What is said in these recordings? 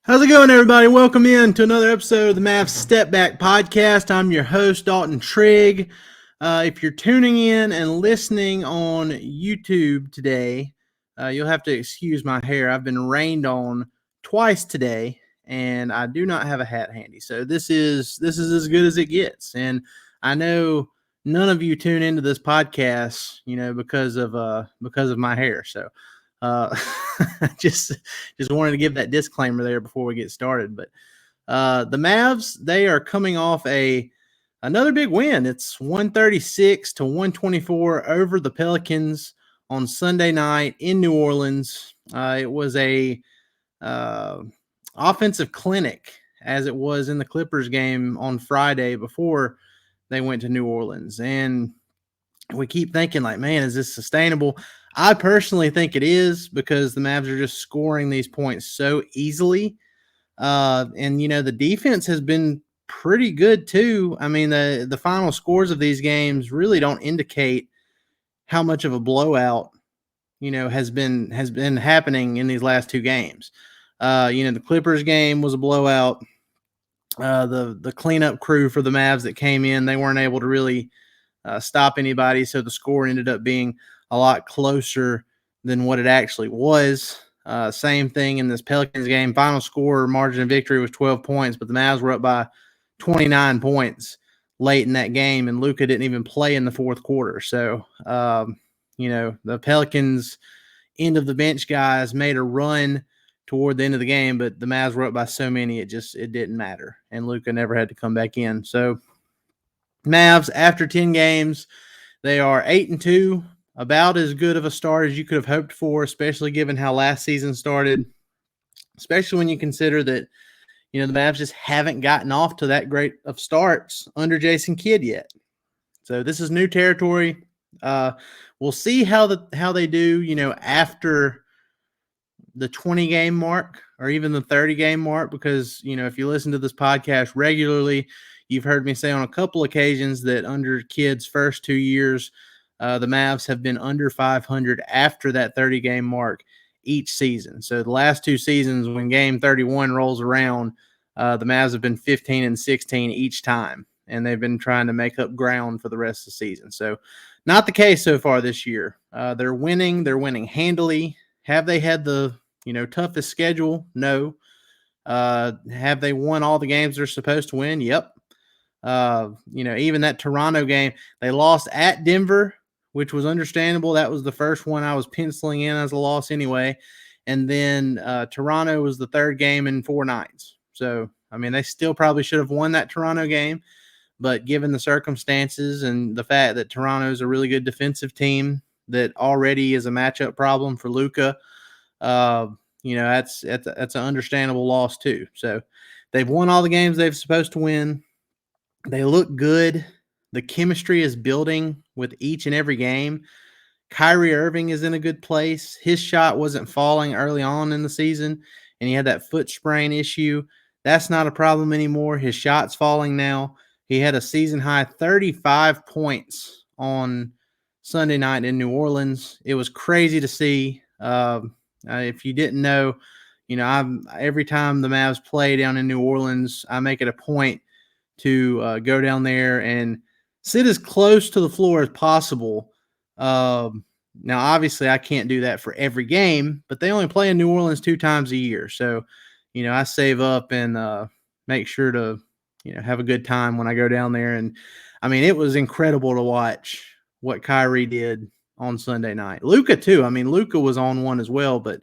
How's it going, everybody? Welcome in to another episode of the Mavs Step Back Podcast. I'm your host, Dalton Trigg. If you're tuning in and listening on YouTube today, you'll have to excuse my hair. I've been rained on twice today, and I do not have a hat handy. So this is as good as it gets. And I know none of you tune into this podcast, because of my hair. So uh, just wanted to give that disclaimer there before we get started. But the Mavs, they are coming off another big win. It's 136 to 124 over the Pelicans on Sunday night in New Orleans. It was a offensive clinic, as it was in the Clippers game on Friday before they went to New Orleans. And we keep thinking, like, man, is this sustainable? I personally think it is, because the Mavs are just scoring these points so easily. And the defense has been pretty good too. I mean, the final scores of these games really don't indicate how much of a blowout, has been happening in these last two games. The Clippers game was a blowout. The cleanup crew for the Mavs that came in, they weren't able to really stop anybody, so the score ended up being a lot closer than what it actually was. Same thing in this Pelicans game. Final score, margin of victory was 12 points, but the Mavs were up by 29 points late in that game, and Luka didn't even play in the fourth quarter. So, the Pelicans end of the bench guys made a run toward the end of the game, but the Mavs were up by so many, it didn't matter, and Luka never had to come back in. So, Mavs, after 10 games, they are 8-2, about as good of a start as you could have hoped for, especially given how last season started, especially when you consider that, the Mavs just haven't gotten off to that great of starts under Jason Kidd yet. So this is new territory. We'll see how they do, after the 20-game mark or even the 30-game mark, because, if you listen to this podcast regularly, you've heard me say on a couple occasions that under Kidd's first 2 years, the Mavs have been under 500 after that 30-game mark each season. So the last two seasons, when game 31 rolls around, the Mavs have been 15-16 each time, and they've been trying to make up ground for the rest of the season. So not the case so far this year. They're winning. They're winning handily. Have they had the toughest schedule? No. Have they won all the games they're supposed to win? Yep. Even that Toronto game, they lost at Denver, which was understandable. That was the first one I was penciling in as a loss anyway. And then Toronto was the third game in 4 nights. So, they still probably should have won that Toronto game. But given the circumstances and the fact that Toronto is a really good defensive team that already is a matchup problem for Luka, that's an understandable loss too. So they've won all the games they're supposed to win. They look good. The chemistry is building with each and every game. Kyrie Irving is in a good place. His shot wasn't falling early on in the season, and he had that foot sprain issue. That's not a problem anymore. His shot's falling now. He had a season-high 35 points on Sunday night in New Orleans. It was crazy to see. If you didn't know, every time the Mavs play down in New Orleans, I make it a point to go down there and sit as close to the floor as possible. Now, obviously, I can't do that for every game, but they only play in New Orleans 2 times a year. So, I save up and make sure to, have a good time when I go down there. And, it was incredible to watch what Kyrie did on Sunday night. Luka, too. Luka was on one as well, but,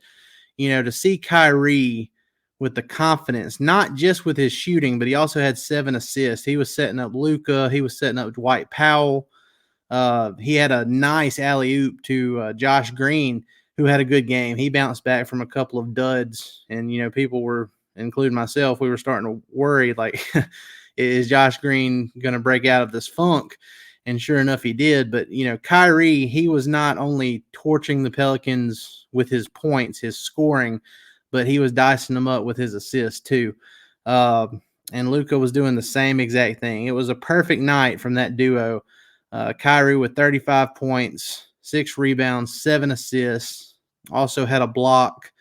to see Kyrie with the confidence, not just with his shooting, but he also had 7 assists. He was setting up Luka. He was setting up Dwight Powell. He had a nice alley-oop to Josh Green, who had a good game. He bounced back from a couple of duds, and, people were, including myself, we were starting to worry, like, is Josh Green going to break out of this funk? And sure enough, he did. But, Kyrie, he was not only torching the Pelicans with his points, his scoring, but he was dicing them up with his assists too. And Luka was doing the same exact thing. It was a perfect night from that duo. Kyrie with 35 points, 6 rebounds, 7 assists, also had a block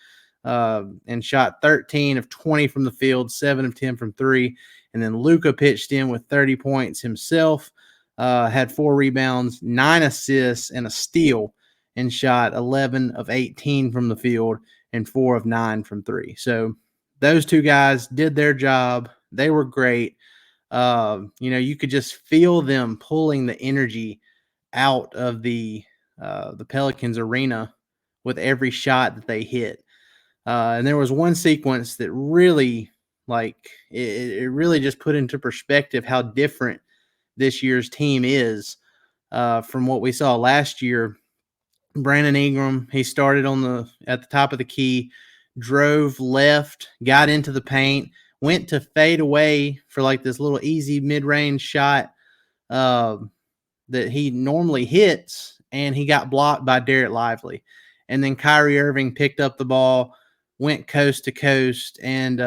and shot 13 of 20 from the field, 7 of 10 from three. And then Luka pitched in with 30 points himself, had 4 rebounds, 9 assists, and a steal, and shot 11 of 18 from the field and 4 of 9 from three. So those two guys did their job. They were great. You could just feel them pulling the energy out of the Pelicans arena with every shot that they hit. And there was one sequence that really, it really just put into perspective how different this year's team is from what we saw last year. Brandon Ingram, he started at the top of the key, drove left, got into the paint, went to fade away for like this little easy mid-range shot that he normally hits, and he got blocked by Derek Lively. And then Kyrie Irving picked up the ball, went coast to coast, and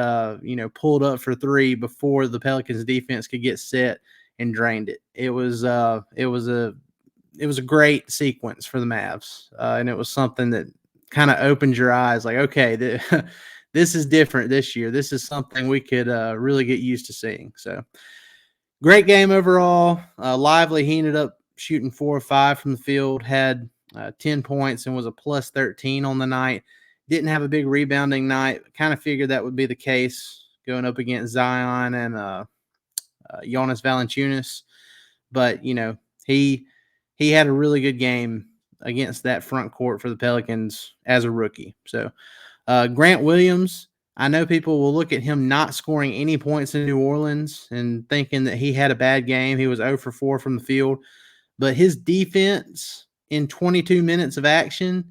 pulled up for three before the Pelicans defense could get set and drained it. It was a great sequence for the Mavs, and it was something that kind of opened your eyes. Like, okay, this is different this year. This is something we could really get used to seeing. So, great game overall. Lively, he ended up shooting 4 or 5 from the field, had 10 points, and was a plus 13 on the night. Didn't have a big rebounding night. Kind of figured that would be the case going up against Zion and Jonas Valanciunas. But, he had a really good game against that front court for the Pelicans as a rookie. So Grant Williams, I know people will look at him not scoring any points in New Orleans and thinking that he had a bad game. He was 0 for 4 from the field. But his defense in 22 minutes of action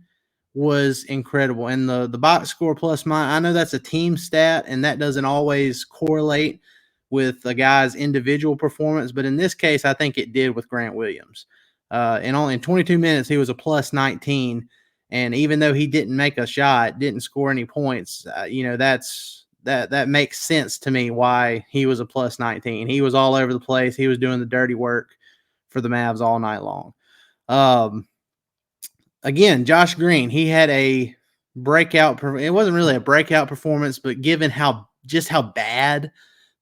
was incredible. And the box score plus minus, I know that's a team stat, and that doesn't always correlate with a guy's individual performance. But in this case, I think it did with Grant Williams. And only in 22 minutes, he was a plus 19. And even though he didn't make a shot, didn't score any points, that makes sense to me why he was a plus 19. He was all over the place. He was doing the dirty work for the Mavs all night long. Again, Josh Green, he had a breakout. It wasn't really a breakout performance, but given how bad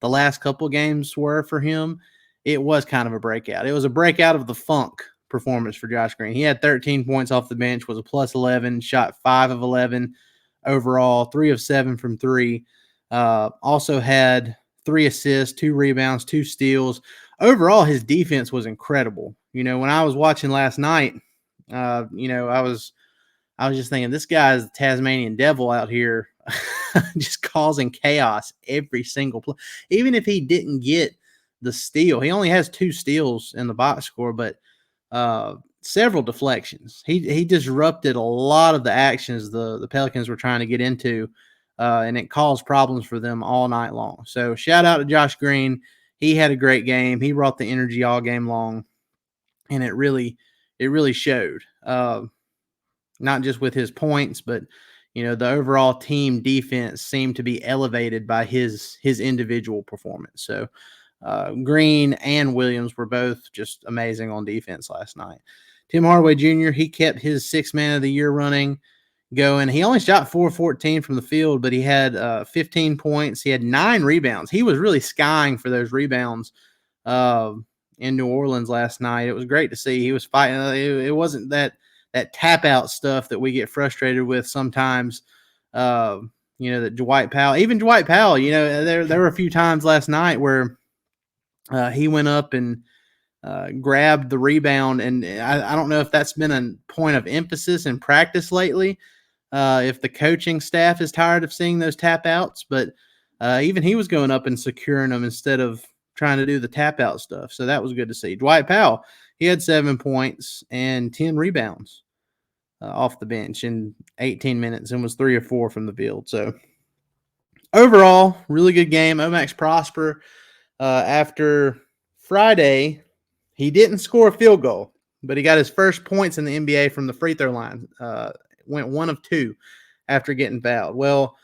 the last couple of games were for him, it was kind of a breakout. It was a breakout of the funk performance for Josh Green. He had 13 points off the bench, was a plus 11, shot 5 of 11 overall, 3 of 7 from three. Also had 3 assists, 2 rebounds, 2 steals. Overall, his defense was incredible. When I was watching last night, I was just thinking, this guy is the Tasmanian devil out here just causing chaos every single play. Even if he didn't get the steal, he only has 2 steals in the box score, but several deflections. He disrupted a lot of the actions the Pelicans were trying to get into, and it caused problems for them all night long. So shout out to Josh Green. He had a great game. He brought the energy all game long, and it really showed. Not just with his points, but the overall team defense seemed to be elevated by his individual performance. So Green and Williams were both just amazing on defense last night. Tim Hardaway Jr., he kept his 6th man of the year running going. He only shot 4-14 from the field, but he had 15 points. He had 9 rebounds. He was really skying for those rebounds in New Orleans last night. It was great to see. He was fighting. It wasn't that tap out stuff that we get frustrated with sometimes. That Dwight Powell, there were a few times last night where he went up and grabbed the rebound, and I don't know if that's been a point of emphasis in practice lately, if the coaching staff is tired of seeing those tap outs, but even he was going up and securing them instead of trying to do the tap out stuff. So that was good to see. Dwight Powell, he had 7 points and 10 rebounds off the bench in 18 minutes and was 3 or 4 from the field. So overall, really good game. Omax Prosper, after Friday, he didn't score a field goal, but he got his first points in the NBA from the free throw line. Went 1 of 2 after getting fouled. Well,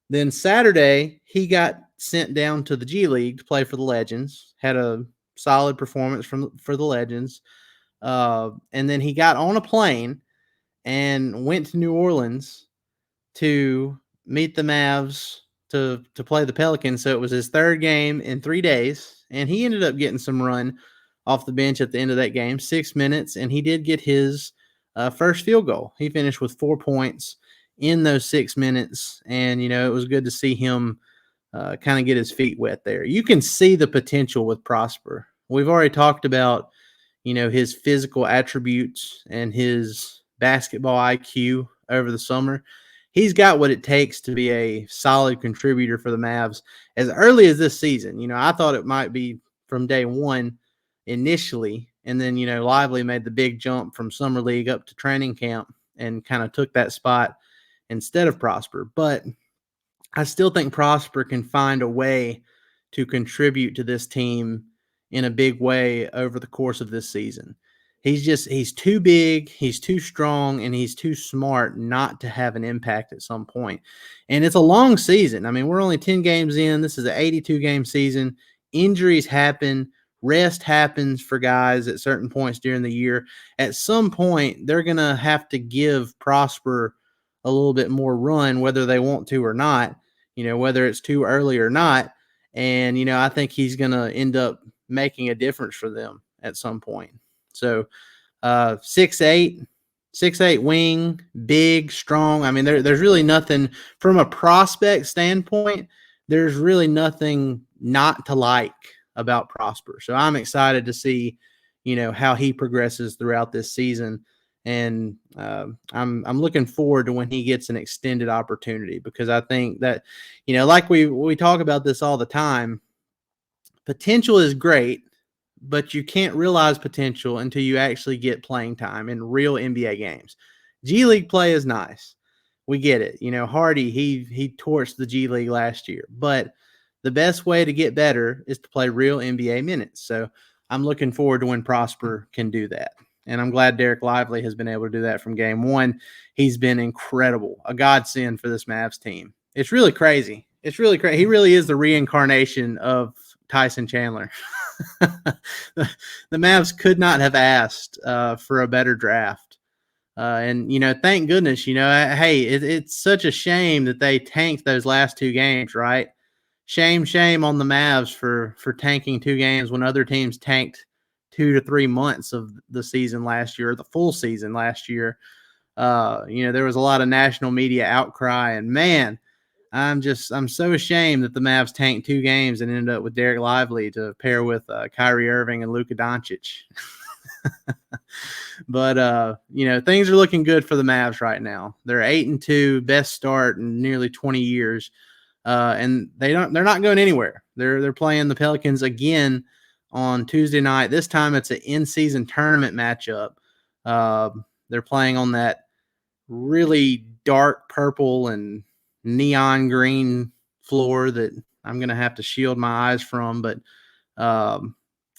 then Saturday, he got sent down to the G League to play for the Legends. Had a solid performance for the Legends. And then he got on a plane and went to New Orleans to meet the Mavs to play the Pelicans. So it was his third game in 3 days, and he ended up getting some run off the bench at the end of that game, 6 minutes, and he did get his first field goal. He finished with 4 points in those 6 minutes, and it was good to see him kind of get his feet wet there. You can see the potential with Prosper. We've already talked about his physical attributes and his basketball IQ over the summer. He's got what it takes to be a solid contributor for the Mavs as early as this season. I thought it might be from day one initially, and then, Lively made the big jump from summer league up to training camp and kind of took that spot instead of Prosper. But I still think Prosper can find a way to contribute to this team in a big way over the course of this season. He's too big, he's too strong, and he's too smart not to have an impact at some point. And it's a long season. I mean, we're only 10 games in. This is an 82-game season. Injuries happen. Rest happens for guys at certain points during the year. At some point, they're going to have to give Prosper a little bit more run, whether they want to or not, whether it's too early or not. And, I think he's going to end up making a difference for them at some point. So 6'8", wing, big, strong. I mean, there's really nothing from a prospect standpoint. There's really nothing not to like about Prosper. So I'm excited to see, how he progresses throughout this season. And I'm looking forward to when he gets an extended opportunity, because I think that, like we talk about this all the time, potential is great, but you can't realize potential until you actually get playing time in real NBA games. G League play is nice. We get it. Hardy, he torched the G League last year, but the best way to get better is to play real NBA minutes. So I'm looking forward to when Prosper can do that. And I'm glad Derek Lively has been able to do that from game one. He's been incredible, a godsend for this Mavs team. It's really crazy. It's really crazy. He really is the reincarnation of Tyson Chandler. The Mavs could not have asked for a better draft. And, thank goodness, hey, it's such a shame that they tanked those last 2 games, right? Shame on the Mavs for tanking 2 games when other teams tanked 2 to 3 months of the season last year, the full season last year. There was a lot of national media outcry, and man, I'm so ashamed that the Mavs tanked 2 games and ended up with Derek Lively to pair with Kyrie Irving and Luka Doncic. But things are looking good for the Mavs right now. They're 8-2, best start in nearly 20 years, and they're not going anywhere. They're playing the Pelicans again on Tuesday night. This time it's an in-season tournament matchup. They're playing on that really dark purple and neon green floor that I'm going to have to shield my eyes from, but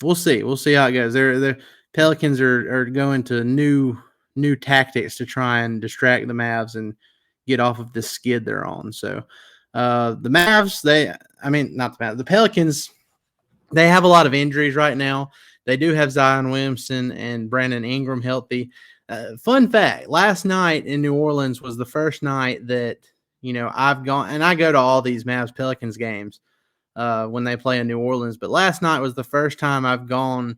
we'll see. We'll see how it goes. The Pelicans are going to new tactics to try and distract the Mavs and get off of this skid they're on. So the Mavs, the Pelicans, they have a lot of injuries right now. They do have Zion Williamson and Brandon Ingram healthy. Fun fact, last night in New Orleans was the first night that, I've gone, and I go to all these Mavs Pelicans games when they play in New Orleans, but last night was the first time I've gone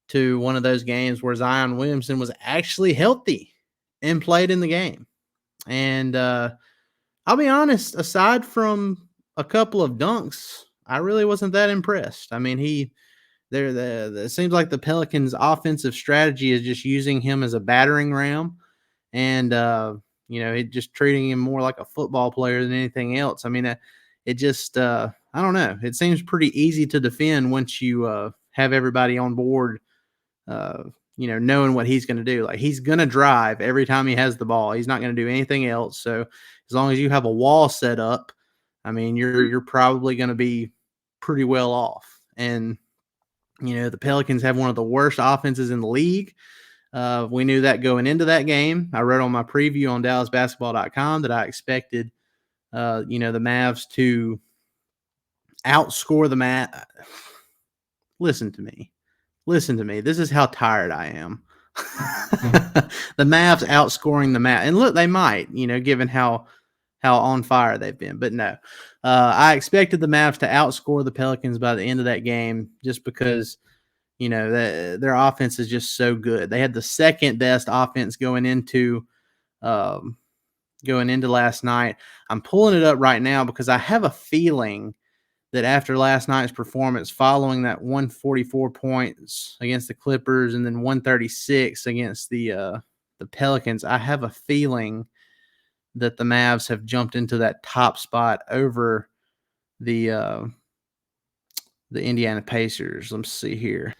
to one of those games where Zion Williamson was actually healthy and played in the game. And I'll be honest, aside from a couple of dunks, I really wasn't that impressed. I mean, it seems like the Pelicans' offensive strategy is just using him as a battering ram, and just treating him more like a football player than anything else. I mean, it just I don't know. It seems pretty easy to defend once you have everybody on board. Knowing what he's going to do. Like, he's going to drive every time he has the ball. He's not going to do anything else. So as long as you have a wall set up, I mean, you're probably going to be pretty well off. And, the Pelicans have one of the worst offenses in the league. We knew that going into that game. I wrote on my preview on DallasBasketball.com that I expected, the Mavs to outscore the Mavs. Listen to me. This is how tired I am. The Mavs outscoring the Mavs. And look, they might, given how how on fire they've been. But no, I expected the Mavs to outscore the Pelicans by the end of that game just because, their offense is just so good. They had the second best offense going into last night. I'm pulling it up right now because I have a feeling that after last night's performance, following that 144 points against the Clippers and then 136 against the Pelicans, I have a feeling that the Mavs have jumped into that top spot over the Indiana Pacers. Let's see here.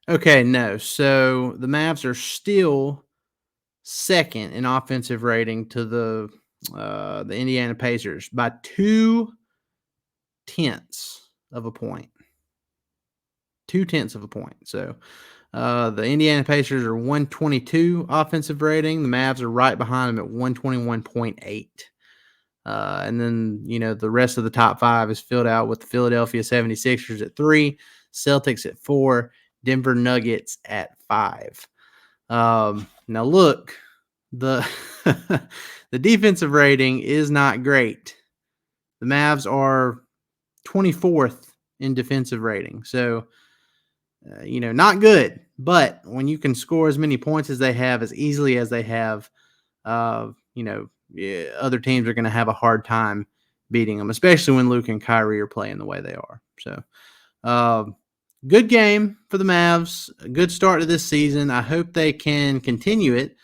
Okay, no. So the Mavs are still second in offensive rating to the Indiana Pacers by 0.2 of a point. 0.2 of a point. So the Indiana Pacers are 122 offensive rating. The Mavs are right behind them at 121.8. And then, the rest of the top five is filled out with the Philadelphia 76ers at 3, Celtics at 4, Denver Nuggets at 5. Now, look, the the defensive rating is not great. The Mavs are 24th in defensive rating. So, not good. But when you can score as many points as they have, as easily as they have, other teams are going to have a hard time beating them, especially when Luka and Kyrie are playing the way they are. So, good game for the Mavs. A good start to this season. I hope they can continue it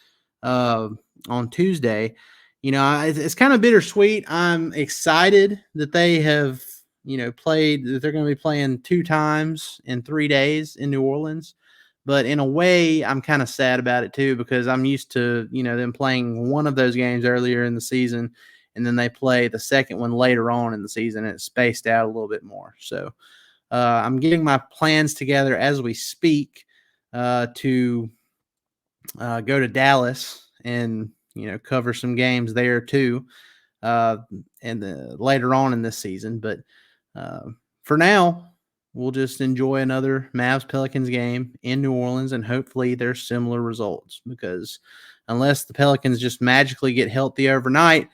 on Tuesday. It's kind of bittersweet. I'm excited that they have, played, that they're going to be playing 2 times in 3 days in New Orleans. But in a way, I'm kind of sad about it too, because I'm used to, them playing one of those games earlier in the season, and then they play the second one later on in the season, and it's spaced out a little bit more. So I'm getting my plans together as we speak to go to Dallas and, cover some games there too, and later on in this season. But for now, we'll just enjoy another Mavs Pelicans game in New Orleans, and hopefully there's similar results, because unless the Pelicans just magically get healthy overnight,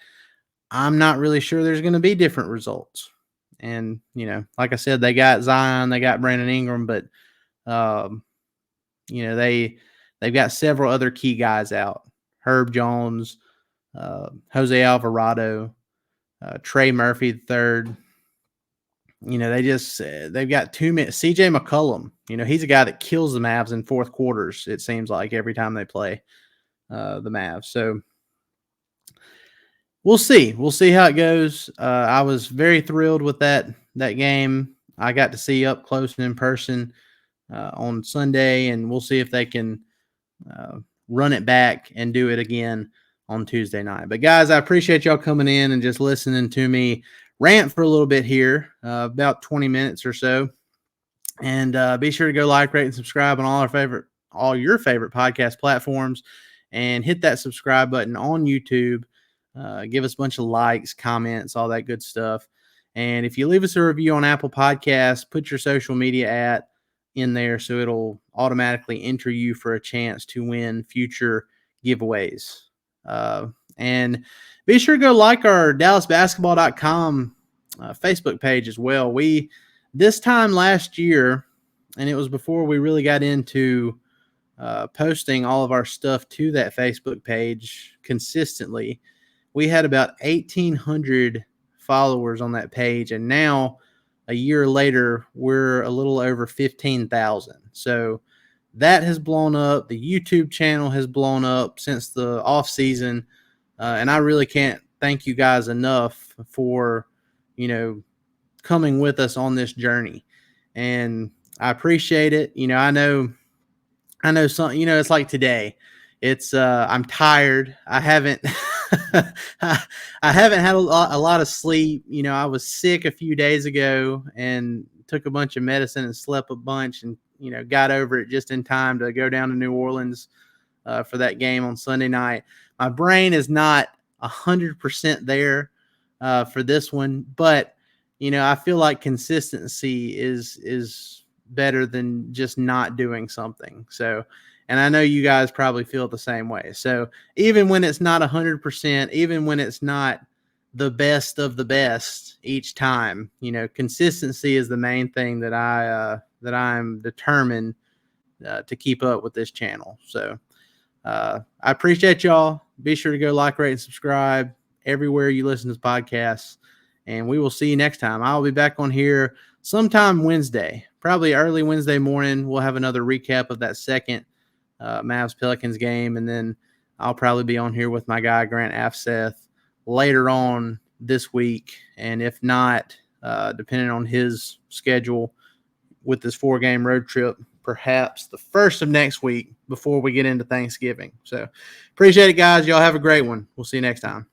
I'm not really sure there's going to be different results. And, like I said, they got Zion, they got Brandon Ingram, but, they've got several other key guys out. Herb Jones, Jose Alvarado, Trey Murphy III. They've got too many. CJ McCollum, he's a guy that kills the Mavs in fourth quarters, it seems like, every time they play the Mavs. So we'll see. We'll see how it goes. I was very thrilled with that game. I got to see up close and in person on Sunday, and we'll see if they can run it back and do it again on Tuesday night. But guys, I appreciate y'all coming in and just listening to me rant for a little bit here, about 20 minutes or so. And be sure to go like, rate, and subscribe on all your favorite podcast platforms, and hit that subscribe button on YouTube. Give us a bunch of likes, comments, all that good stuff. And if you leave us a review on Apple Podcasts, put your social media in there so it'll automatically enter you for a chance to win future giveaways. And be sure to go like our DallasBasketball.com Facebook page as well. This time last year, and it was before we really got into posting all of our stuff to that Facebook page consistently, we had about 1,800 followers on that page, and now a year later, we're a little over 15,000. So that has blown up. The YouTube channel has blown up since the off season. And I really can't thank you guys enough for, coming with us on this journey. And I appreciate it. I know some, it's like today. It's I'm tired. I haven't I haven't had a lot of sleep. I was sick a few days ago and took a bunch of medicine and slept a bunch, and got over it just in time to go down to New Orleans for that game on Sunday night. My brain is not 100% there for this one, but I feel like consistency is better than just not doing something. So, and I know you guys probably feel the same way. So even when it's not 100%, even when it's not the best of the best each time. Consistency is the main thing that I'm determined to keep up with this channel. So I appreciate y'all. Be sure to go like, rate, and subscribe everywhere you listen to podcasts. And we will see you next time. I'll be back on here sometime Wednesday, probably early Wednesday morning. We'll have another recap of that second Mavs Pelicans game. And then I'll probably be on here with my guy, Grant Afseth, later on this week. And if not, depending on his schedule with this 4-game road trip, perhaps the first of next week before we get into Thanksgiving. So appreciate it, guys. Y'all have a great one. We'll see you next time.